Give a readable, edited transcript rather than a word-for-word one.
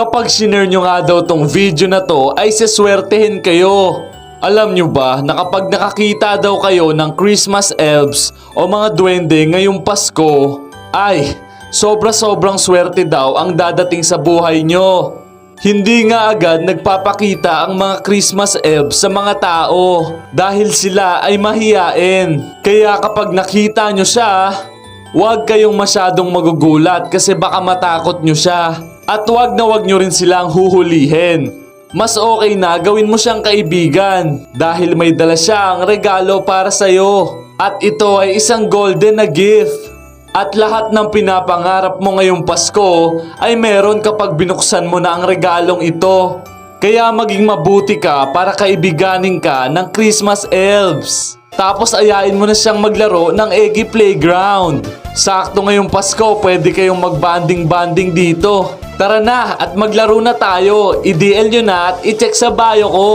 Kapag sinare nyo nga daw tong video na to ay siswertehin kayo. Alam nyo ba na kapag nakakita daw kayo ng Christmas elves o mga duwende ngayong Pasko, ay sobrang swerte daw ang dadating sa buhay nyo. Hindi nga agad nagpapakita ang mga Christmas elves sa mga tao dahil sila ay mahiyain. Kaya kapag nakita nyo siya, huwag kayong masyadong magugulat kasi baka matakot nyo siya. At huwag nyo rin silang huhulihin. Mas okay na gawin mo siyang kaibigan dahil may dala siyang regalo para sa'yo. At ito ay isang golden na gift. At lahat ng pinapangarap mo ngayong Pasko ay meron kapag binuksan mo na ang regalong ito. Kaya maging mabuti ka para kaibiganin ka ng Christmas elves. Tapos ayain mo na siyang maglaro ng Eggy Playground. Sakto ngayong Pasko, pwede kayong magbanding-banding dito. Tara na at maglaro na tayo. I-DL nyo na at i-check sa bio ko.